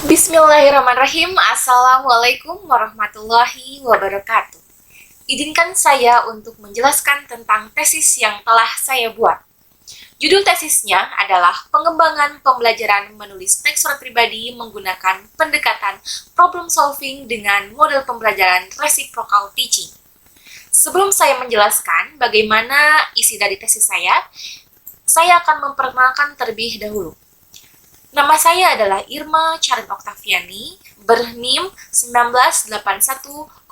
Bismillahirrahmanirrahim. Assalamualaikum warahmatullahi wabarakatuh. Izinkan saya untuk menjelaskan tentang tesis yang telah saya buat. Judul tesisnya adalah pengembangan pembelajaran menulis teks surat pribadi menggunakan pendekatan problem solving dengan model pembelajaran reciprocal teaching. Sebelum saya menjelaskan bagaimana isi dari tesis saya akan memperkenalkan terlebih dahulu. Nama saya adalah Irma Charin Oktaviani, berNIM 1981008,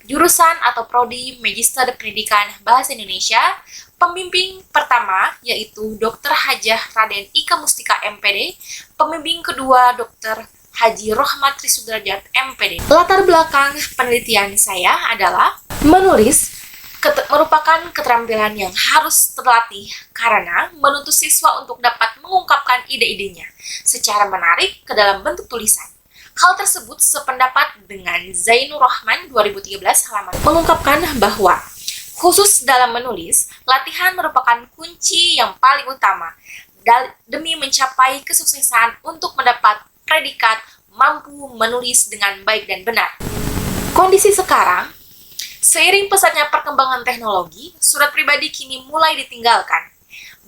jurusan atau prodi Magister Pendidikan Bahasa Indonesia, pembimbing pertama yaitu Dr. Hajah Raden Ika Mustika MPD, pembimbing kedua Dr. Haji Rohmat Trisudrajat MPD. Latar belakang penelitian saya adalah menulis merupakan keterampilan yang harus terlatih karena menuntut siswa untuk dapat mengungkapkan ide-idenya secara menarik ke dalam bentuk tulisan. Hal tersebut sependapat dengan Zainur Rahman 2013 halaman mengungkapkan bahwa khusus dalam menulis, latihan merupakan kunci yang paling utama demi mencapai kesuksesan untuk mendapat predikat mampu menulis dengan baik dan benar. Kondisi sekarang, seiring pesatnya perkembangan teknologi, surat pribadi kini mulai ditinggalkan.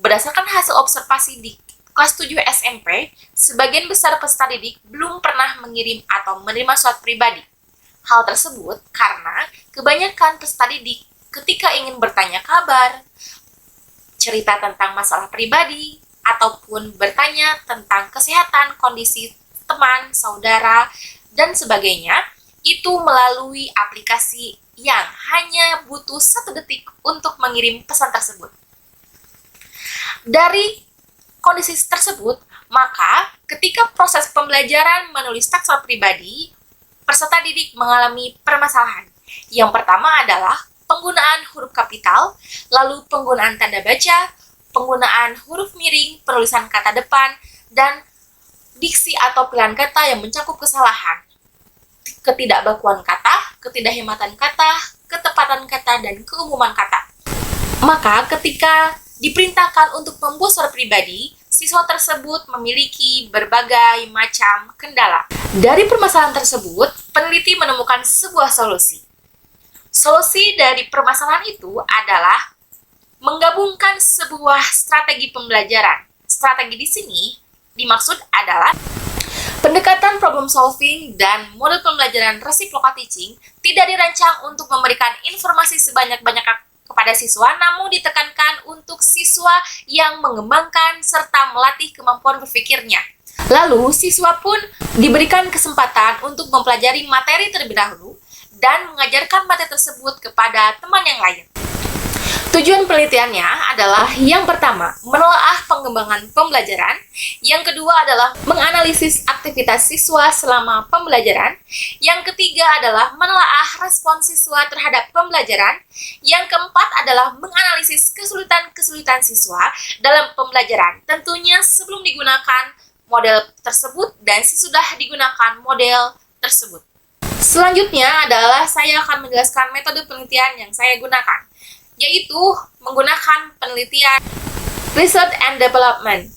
Berdasarkan hasil observasi di kelas 7 SMP, sebagian besar peserta didik belum pernah mengirim atau menerima surat pribadi. Hal tersebut karena kebanyakan peserta didik ketika ingin bertanya kabar, cerita tentang masalah pribadi, ataupun bertanya tentang kesehatan, kondisi teman, saudara, dan sebagainya, itu melalui aplikasi yang hanya butuh 1 detik untuk mengirim pesan tersebut. Dari kondisi tersebut, maka ketika proses pembelajaran menulis teks surat pribadi, peserta didik mengalami permasalahan. Yang pertama adalah penggunaan huruf kapital, lalu penggunaan tanda baca, penggunaan huruf miring, penulisan kata depan, dan diksi atau pilihan kata yang mencakup kesalahan, ketidakbakuan kata, ketidakhematan kata, ketepatan kata, dan keumuman kata. Maka ketika diperintahkan untuk membuat surat pribadi, siswa tersebut memiliki berbagai macam kendala. Dari permasalahan tersebut, peneliti menemukan sebuah solusi. Solusi dari permasalahan itu adalah menggabungkan sebuah strategi pembelajaran. Strategi di sini dimaksud adalah pendekatan problem solving dan model pembelajaran reciprocal teaching tidak dirancang untuk memberikan informasi sebanyak-banyaknya kepada siswa, namun ditekankan untuk siswa yang mengembangkan serta melatih kemampuan berpikirnya. Lalu, siswa pun diberikan kesempatan untuk mempelajari materi terlebih dahulu dan mengajarkan materi tersebut kepada teman yang lain. Tujuan penelitiannya adalah yang pertama, menelaah pengembangan pembelajaran. Yang kedua adalah menganalisis aktivitas siswa selama pembelajaran. Yang ketiga adalah menelaah respon siswa terhadap pembelajaran. Yang keempat adalah menganalisis kesulitan-kesulitan siswa dalam pembelajaran. Tentunya sebelum digunakan model tersebut dan sesudah digunakan model tersebut. Selanjutnya adalah saya akan menjelaskan metode penelitian yang saya gunakan, yaitu menggunakan penelitian Research and Development.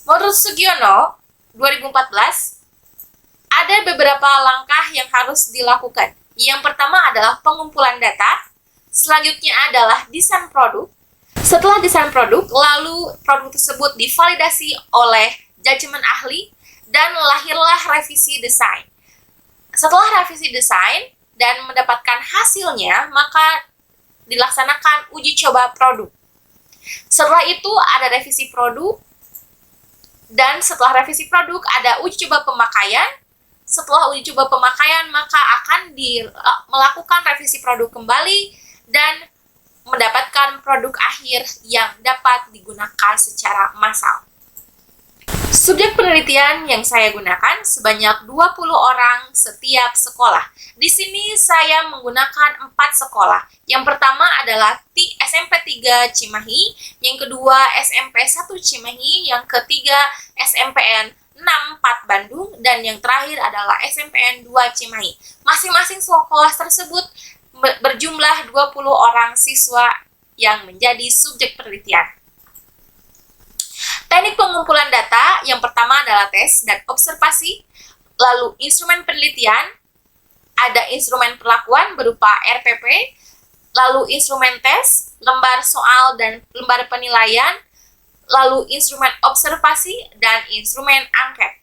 Menurut Sugiono, 2014, ada beberapa langkah yang harus dilakukan. Yang pertama adalah pengumpulan data, selanjutnya adalah desain produk. Setelah desain produk, lalu produk tersebut divalidasi oleh judgemen ahli, dan lahirlah revisi desain. Setelah revisi desain dan mendapatkan hasilnya, maka dilaksanakan uji coba produk. Setelah itu ada revisi produk, dan setelah revisi produk ada uji coba pemakaian. Setelah uji coba pemakaian, maka akan melakukan revisi produk kembali dan mendapatkan produk akhir yang dapat digunakan secara massal. Subjek penelitian yang saya gunakan sebanyak 20 orang setiap sekolah. Di sini saya menggunakan 4 sekolah. Yang pertama adalah SMP 3 Cimahi, yang kedua SMP 1 Cimahi, yang ketiga SMPN 6 4 Bandung, dan yang terakhir adalah SMPN 2 Cimahi. Masing-masing sekolah tersebut berjumlah 20 orang siswa yang menjadi subjek penelitian. Teknik pengumpulan data yang pertama adalah tes dan observasi, lalu instrumen penelitian, ada instrumen perlakuan berupa RPP, lalu instrumen tes, lembar soal dan lembar penilaian, lalu instrumen observasi, dan instrumen angket.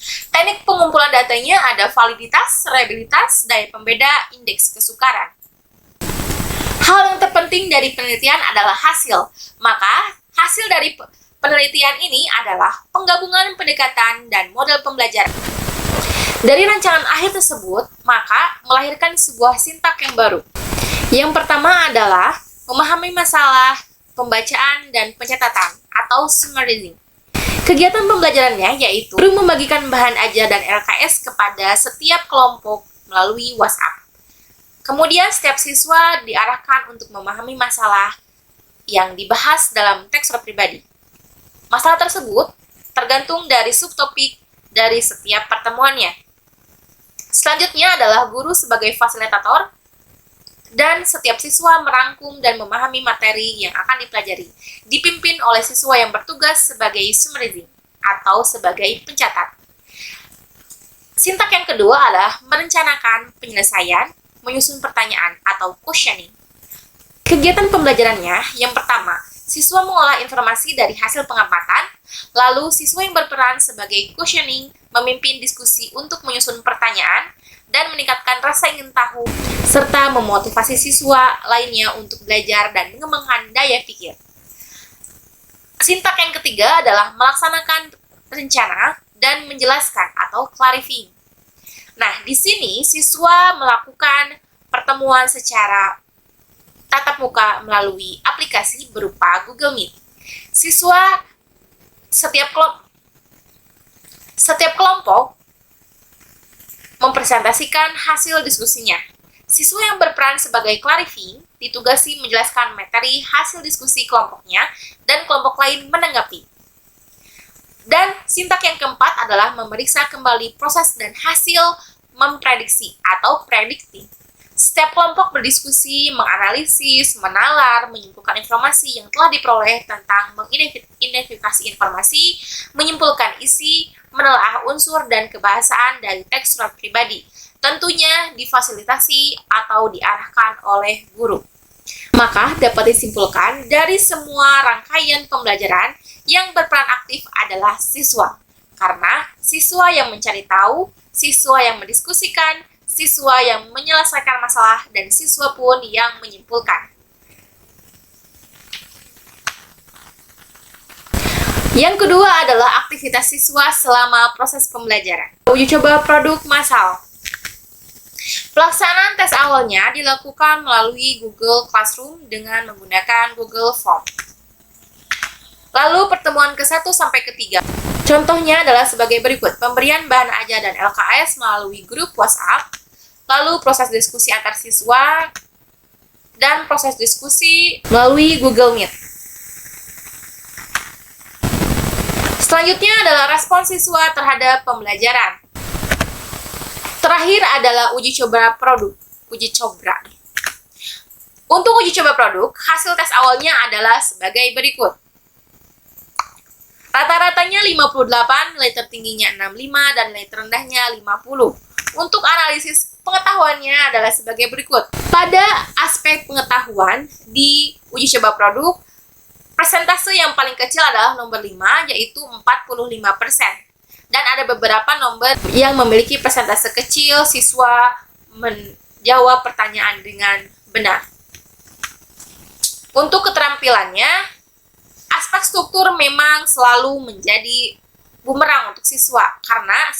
Teknik pengumpulan datanya ada validitas, reliabilitas, daya pembeda, indeks kesukaran. Hal yang terpenting dari penelitian adalah hasil. Maka, hasil dari penelitian ini adalah penggabungan pendekatan dan model pembelajaran. Dari rancangan akhir tersebut, maka melahirkan sebuah sintak yang baru. Yang pertama adalah memahami masalah, pembacaan, dan pencatatan atau summarizing. Kegiatan pembelajarannya yaitu guru membagikan bahan ajar dan LKS kepada setiap kelompok melalui WhatsApp. Kemudian setiap siswa diarahkan untuk memahami masalah yang dibahas dalam teks surat pribadi. Masalah tersebut tergantung dari subtopik dari setiap pertemuannya. Selanjutnya adalah guru sebagai fasilitator dan setiap siswa merangkum dan memahami materi yang akan dipelajari, dipimpin oleh siswa yang bertugas sebagai summarizing atau sebagai pencatat. Sintak yang kedua adalah merencanakan penyelesaian, menyusun pertanyaan atau questioning. Kegiatan pembelajarannya yang pertama, siswa mengolah informasi dari hasil pengamatan, lalu siswa yang berperan sebagai questioning memimpin diskusi untuk menyusun pertanyaan dan meningkatkan rasa ingin tahu, serta memotivasi siswa lainnya untuk belajar dan mengembangkan daya pikir. Sintak yang ketiga adalah melaksanakan rencana dan menjelaskan atau clarifying. Nah, di sini siswa melakukan pertemuan secara tatap muka melalui aplikasi berupa Google Meet. Setiap kelompok mempresentasikan hasil diskusinya. Siswa yang berperan sebagai clarifying ditugasi menjelaskan materi hasil diskusi kelompoknya dan kelompok lain menanggapi. Dan sintak yang keempat adalah memeriksa kembali proses dan hasil memprediksi atau predicting. Setiap kelompok berdiskusi, menganalisis, menalar, menyimpulkan informasi yang telah diperoleh tentang mengidentifikasi informasi, menyimpulkan isi, menelaah unsur dan kebahasaan dari teks surat pribadi, tentunya difasilitasi atau diarahkan oleh guru. Maka dapat disimpulkan dari semua rangkaian pembelajaran yang berperan aktif adalah siswa, karena siswa yang mencari tahu, siswa yang mendiskusikan, siswa yang menyelesaikan masalah, dan siswa pun yang menyimpulkan. Yang kedua adalah aktivitas siswa selama proses pembelajaran. Uji coba produk massal. Pelaksanaan tes awalnya dilakukan melalui Google Classroom dengan menggunakan Google Form. Lalu pertemuan ke-1 sampai ke-3. Contohnya adalah sebagai berikut: pemberian bahan ajar dan LKS melalui grup WhatsApp, lalu proses diskusi antar siswa, dan proses diskusi melalui Google Meet. Selanjutnya adalah respon siswa terhadap pembelajaran. Terakhir adalah uji coba produk. Untuk uji coba produk, hasil tes awalnya adalah sebagai berikut. Rata-ratanya 58, nilai tertingginya 65, dan nilai terendahnya 50. Untuk analisis pengetahuannya adalah sebagai berikut. Pada aspek pengetahuan di uji coba produk, persentase yang paling kecil adalah nomor 5, yaitu 45%. Dan ada beberapa nomor yang memiliki persentase kecil siswa menjawab pertanyaan dengan benar. Untuk keterampilannya, aspek struktur memang selalu menjadi bumerang untuk siswa, karena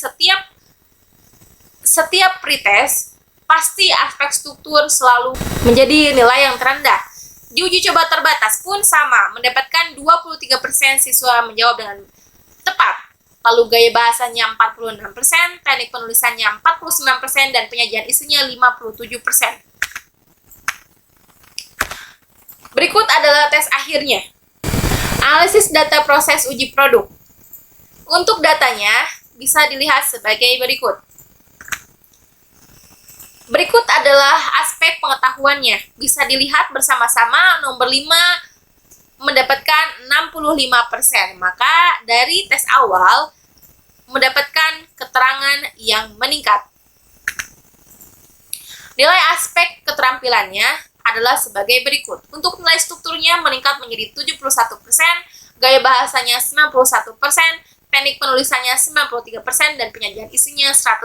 setiap pretest pasti aspek struktur selalu menjadi nilai yang terendah. Di uji coba terbatas pun sama, mendapatkan 23% siswa menjawab dengan tepat. Lalu gaya bahasanya 46%, teknik penulisannya 49%, dan penyajian isinya 57%. Berikut adalah tes akhirnya. Analisis data proses uji produk. Untuk datanya bisa dilihat sebagai berikut. Berikut adalah aspek pengetahuannya. Bisa dilihat bersama-sama nomor 5 mendapatkan 65%. Maka dari tes awal mendapatkan keterangan yang meningkat. Nilai aspek keterampilannya adalah sebagai berikut. Untuk nilai strukturnya meningkat menjadi 71%, gaya bahasanya 91%, teknik penulisannya 93%, dan penyajian isinya 100%.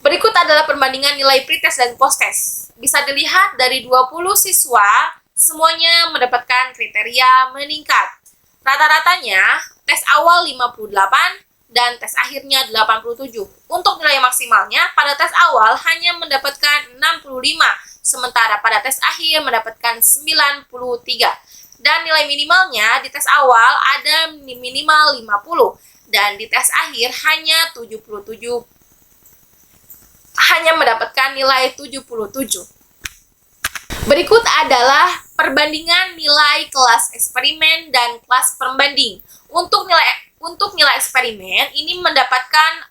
Berikut adalah perbandingan nilai pretest dan posttest. Bisa dilihat dari 20 siswa, semuanya mendapatkan kriteria meningkat. Rata-ratanya, tes awal 58 dan tes akhirnya 87. Untuk nilai maksimalnya, pada tes awal hanya mendapatkan 65, sementara pada tes akhir mendapatkan 93. Dan nilai minimalnya di tes awal ada minimal 50, dan di tes akhir hanya 77. Hanya mendapatkan nilai 77. Berikut adalah perbandingan nilai kelas eksperimen dan kelas pembanding. Untuk nilai eksperimen ini mendapatkan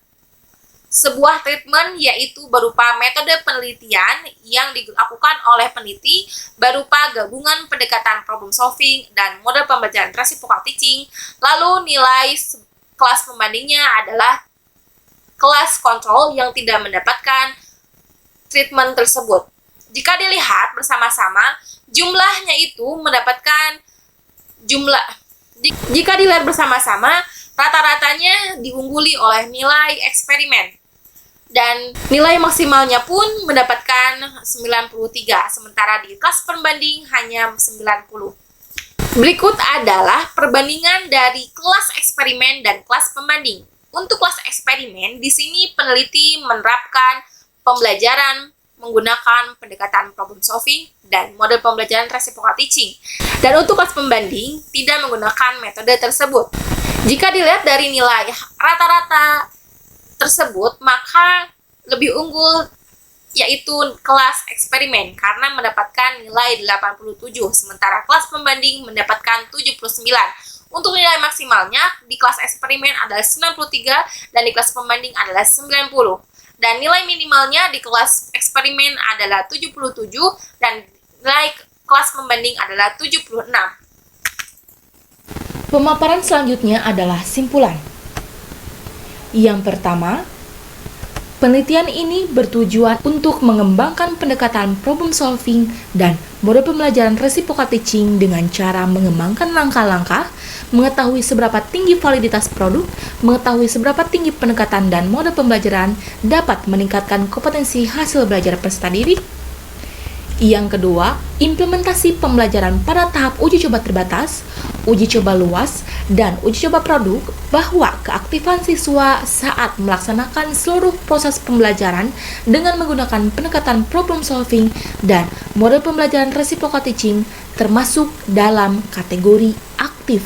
sebuah treatment, yaitu berupa metode penelitian yang dilakukan oleh peneliti berupa gabungan pendekatan problem solving dan model pembelajaran reciprocal teaching. Lalu nilai kelas pembandingnya adalah kelas kontrol yang tidak mendapatkan treatment tersebut. Jika dilihat bersama-sama, jumlahnya itu mendapatkan jika dilihat bersama-sama, rata-ratanya diungguli oleh nilai eksperimen. Dan nilai maksimalnya pun mendapatkan 93, sementara di kelas pembanding hanya 90. Berikut adalah perbandingan dari kelas eksperimen dan kelas pembanding. Untuk kelas eksperimen, di sini peneliti menerapkan pembelajaran menggunakan pendekatan problem solving dan model pembelajaran reciprocal teaching. Dan untuk kelas pembanding, tidak menggunakan metode tersebut. Jika dilihat dari nilai rata-rata tersebut, maka lebih unggul yaitu kelas eksperimen karena mendapatkan nilai 87, sementara kelas pembanding mendapatkan 79. Untuk nilai maksimalnya di kelas eksperimen adalah 93 dan di kelas pembanding adalah 90. Dan nilai minimalnya di kelas eksperimen adalah 77 dan nilai kelas pembanding adalah 76. Pemaparan selanjutnya adalah simpulan. Yang pertama, penelitian ini bertujuan untuk mengembangkan pendekatan problem solving dan model pembelajaran reciprocal teaching dengan cara mengembangkan langkah-langkah, mengetahui seberapa tinggi validitas produk, mengetahui seberapa tinggi pendekatan dan model pembelajaran dapat meningkatkan kompetensi hasil belajar peserta didik. Yang kedua, implementasi pembelajaran pada tahap uji coba terbatas, uji coba luas, dan uji coba produk, bahwa keaktifan siswa saat melaksanakan seluruh proses pembelajaran dengan menggunakan pendekatan problem solving dan model pembelajaran reciprocal teaching termasuk dalam kategori aktif.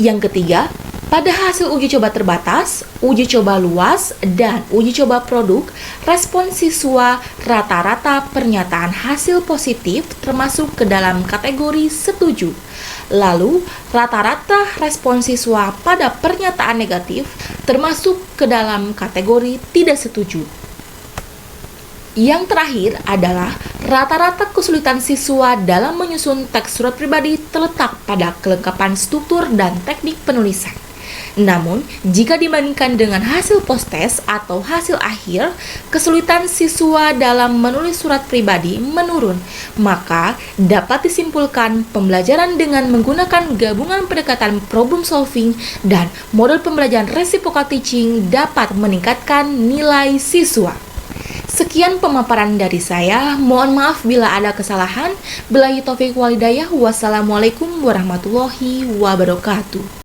Yang ketiga, pada hasil uji coba terbatas, uji coba luas, dan uji coba produk, respon siswa rata-rata pernyataan hasil positif termasuk ke dalam kategori setuju. Lalu, rata-rata respon siswa pada pernyataan negatif termasuk ke dalam kategori tidak setuju. Yang terakhir adalah rata-rata kesulitan siswa dalam menyusun teks surat pribadi terletak pada kelengkapan struktur dan teknik penulisan. Namun, jika dibandingkan dengan hasil post-test atau hasil akhir, kesulitan siswa dalam menulis surat pribadi menurun. Maka, dapat disimpulkan pembelajaran dengan menggunakan gabungan pendekatan problem solving dan model pembelajaran reciprocal teaching dapat meningkatkan nilai siswa. Sekian pemaparan dari saya, mohon maaf bila ada kesalahan. Billahi taufiq wal hidayah. Wassalamualaikum warahmatullahi wabarakatuh.